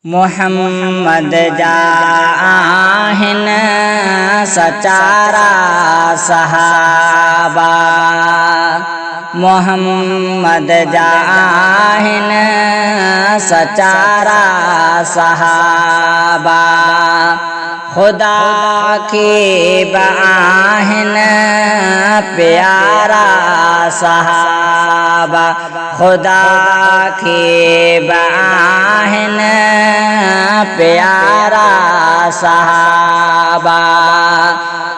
मोहम्मद जाहिन सचारा सहाबा। मोहम्मद जाहिन सचारा सहाबा। खुदा के बाहिन प्यारा सहाबा। खुदा के बाहिन प्यारा सहाबा।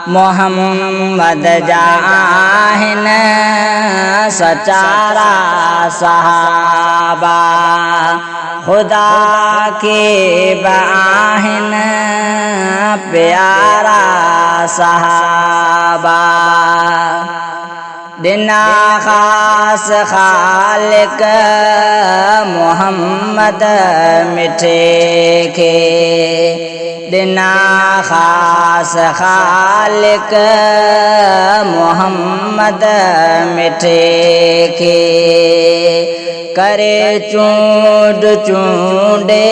मोहम्मद जाहिन सचारा सहाबा। खुदा के बाहिन प्यारा सहाबा। दिना खास खालिक मोहम्मद मिठे के। दिना खास खालिक मोहम्मद मिठे के। करे चूंड चूंडे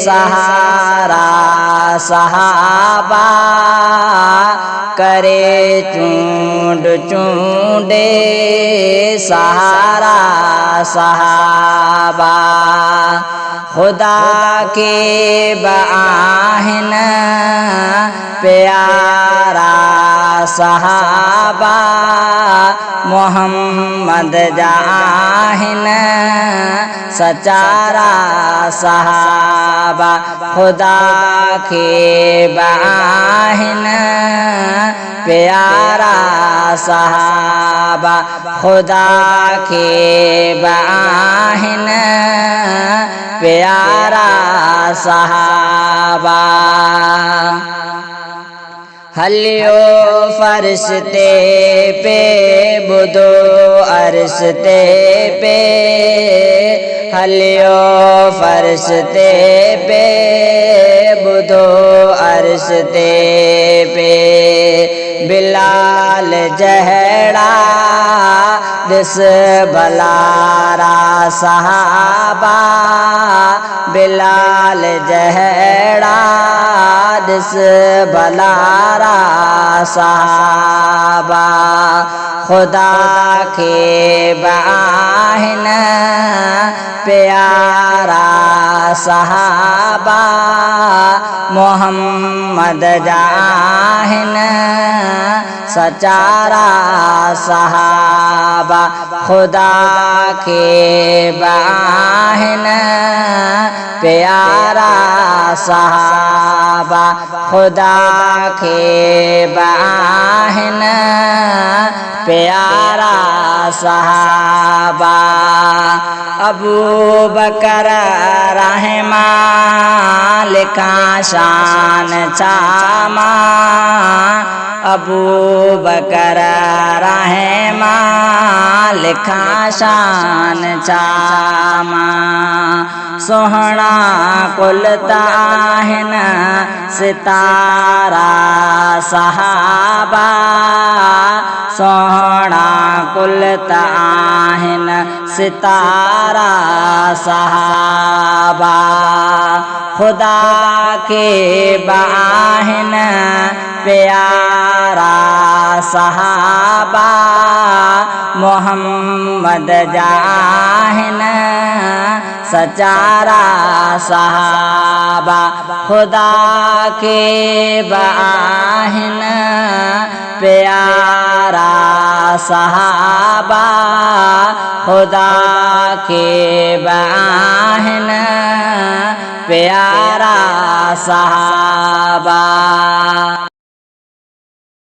सहारा सहाबा। करे चूंड चूंडे सहारा सहाबा। खुदा के बाहिन प्यारा सहाबा। मोहम्मद जाहिन सचारा सहाबा। खुदा के बाहिन प्यारा सहाबा। खुदा के बाहिन प्यारा सहाबा। हलियो फरिश्ते पे बुदो अरिश्ते पे। हलियो फरिश्ते पे बुदो अरिश्ते पे। बिलाल जहड़ा दिस भलारा सहाबा। बिलाल जहड़ा दिस भलारा सहाबा। खुदा के बाहिन प्यारा सहाबा। मोहम्मद जाहिन सचारा सहाबा। खुदा के बाहिन प्यारा सहाबा। खुदा के बाहिन प्यारा सहाबा। अबू बकर रहमा लिखा शान चामा। अबू बकर रहमा लिखा शान चामा। सोहना कुल ताहिन सितारा सहाबा। सोहना कुल ताहिन सितारा सहाबा। खुदा के बाहिन प्यारा सहाबा। मोहम्मद जाहिन सचारा सहाबा। खुदा के बाहिन प्यारा सहाबा। खुदा के बाहिन प्यारा सहाबा।